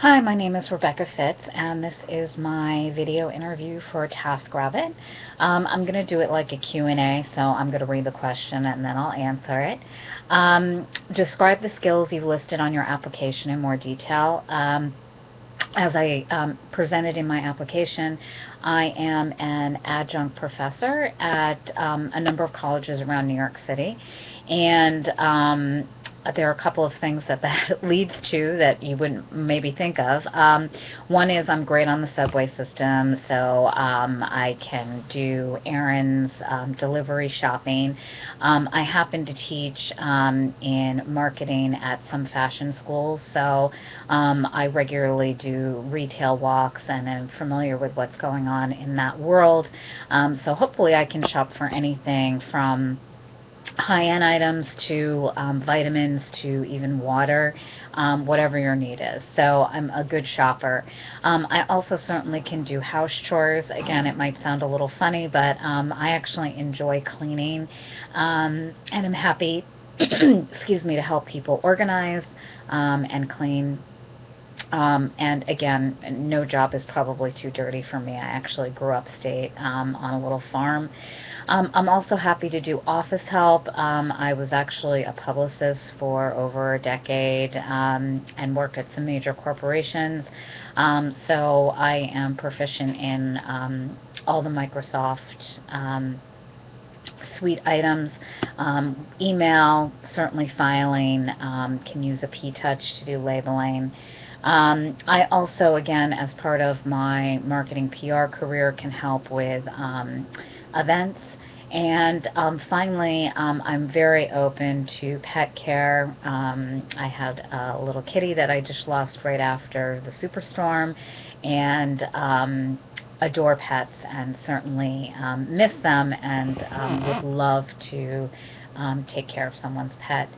Hi, my name is Rebecca Fitz, and this is my video interview for TaskRabbit. I'm going to do it like a Q&A, so I'm going to read the question and then I'll answer it. Describe the skills you've listed on your application in more detail. As I presented in my application, I am an adjunct professor at a number of colleges around New York City, and there are a couple of things that leads to that you wouldn't maybe think of. One is I'm great on the subway system, so I can do errands, delivery, shopping. I happen to teach in marketing at some fashion schools, so I regularly do retail walks and am familiar with what's going on in that world. So hopefully I can shop for anything from high-end items to vitamins to even water, whatever your need is. So I'm a good shopper. I also certainly can do house chores. Again, it might sound a little funny, but I actually enjoy cleaning, and I'm happy, excuse me, to help people organize and clean. And again, no job is probably too dirty for me. I actually grew upstate on a little farm. I'm also happy to do office help. I was actually a publicist for over a decade and worked at some major corporations. So I am proficient in all the Microsoft suite items, email, certainly filing, can use a P-Touch to do labeling. I also, again, as part of my marketing PR career, can help with events. And finally, I'm very open to pet care. I had a little kitty that I just lost right after the superstorm, and adore pets and certainly miss them, and would love to take care of someone's pet.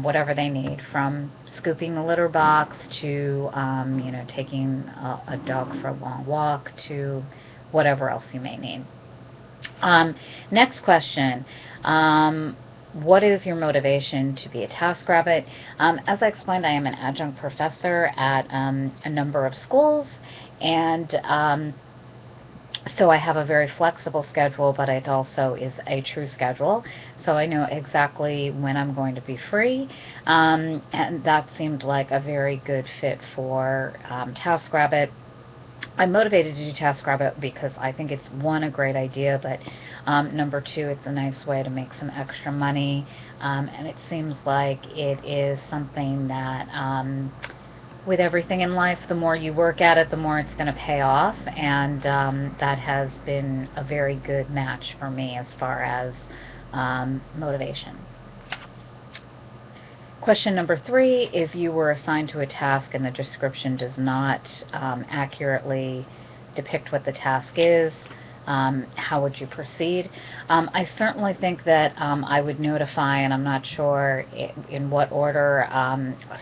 Whatever they need, from scooping the litter box to taking a dog for a long walk to whatever else you may need. Next question. What is your motivation to be a TaskRabbit? As I explained, I am an adjunct professor at a number of schools, and so I have a very flexible schedule, but it also is a true schedule. So I know exactly when I'm going to be free, and that seemed like a very good fit for TaskRabbit. I'm motivated to do TaskRabbit because I think it's, one, a great idea, but number two, it's a nice way to make some extra money, and it seems like it is something that with everything in life, the more you work at it, the more it's going to pay off, and that has been a very good match for me as far as motivation. Question number 3, if you were assigned to a task and the description does not accurately depict what the task is, how would you proceed? I certainly think that I would notify, and I'm not sure in what order,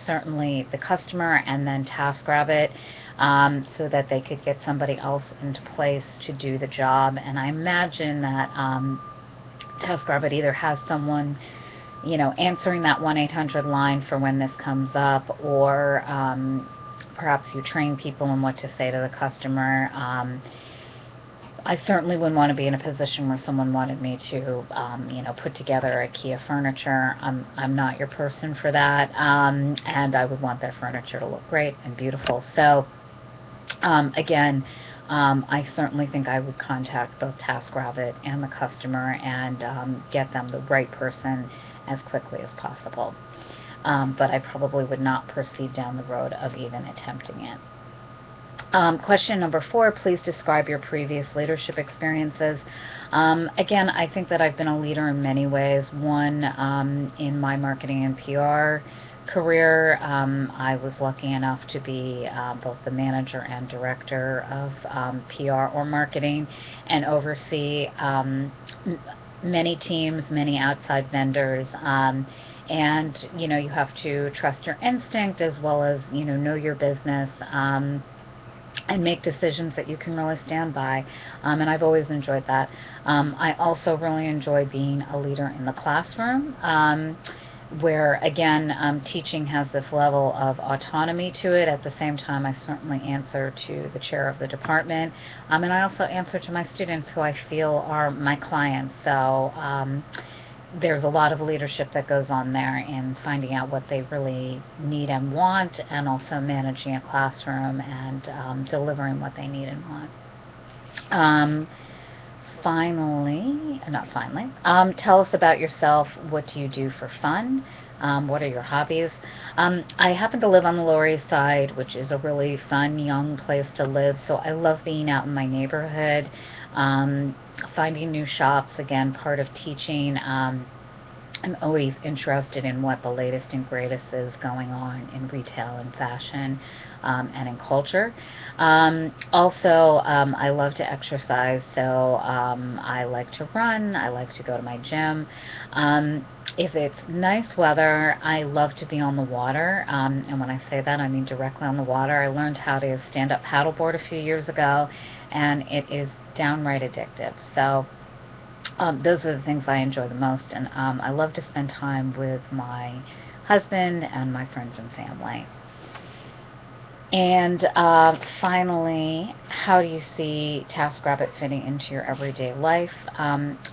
certainly the customer and then TaskRabbit, so that they could get somebody else into place to do the job. And I imagine that TaskRabbit either has someone answering that 1-800 line for when this comes up, or perhaps you train people on what to say to the customer. I certainly wouldn't want to be in a position where someone wanted me to, put together a IKEA furniture. I'm not your person for that, and I would want their furniture to look great and beautiful. So, again, I certainly think I would contact both TaskRabbit and the customer and get them the right person as quickly as possible. But I probably would not proceed down the road of even attempting it. Question number 4, please describe your previous leadership experiences. Again, I think that I've been a leader in many ways. One, in my marketing and PR career, I was lucky enough to be both the manager and director of PR or marketing, and oversee many teams, many outside vendors, and you have to trust your instinct as well as know your business, and make decisions that you can really stand by, and I've always enjoyed that. I also really enjoy being a leader in the classroom. where again teaching has this level of autonomy to it. At the same time, I certainly answer to the chair of the department, and I also answer to my students who I feel are my clients. So there's a lot of leadership that goes on there in finding out what they really need and want, and also managing a classroom and delivering what they need and want. Um, not finally, tell us about yourself. What do you do for fun? What are your hobbies? I happen to live on the Lower East Side, which is a really fun, young place to live, so I love being out in my neighborhood, finding new shops, again, part of teaching. I'm always interested in what the latest and greatest is going on in retail and fashion, and in culture. I love to exercise, so I like to run, I like to go to my gym. If it's nice weather, I love to be on the water, and when I say that, I mean directly on the water. I learned how to stand-up paddleboard a few years ago, and it is downright addictive. So those are the things I enjoy the most, and I love to spend time with my husband and my friends and family. And finally, how do you see TaskRabbit fitting into your everyday life?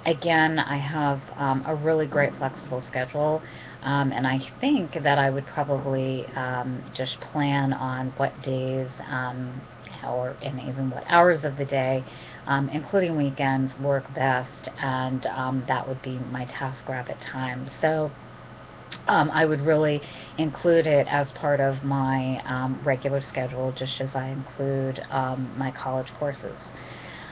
Again, I have a really great flexible schedule, and I think that I would probably just plan on what days and even what hours of the day, including weekends, work best, and that would be my TaskRabbit time. So I would really include it as part of my regular schedule, just as I include my college courses.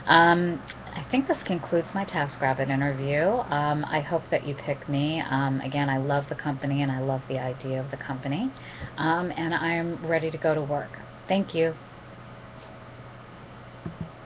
I think this concludes my TaskRabbit interview. I hope that you pick me. Again, I love the company and I love the idea of the company, and I'm ready to go to work. Thank you.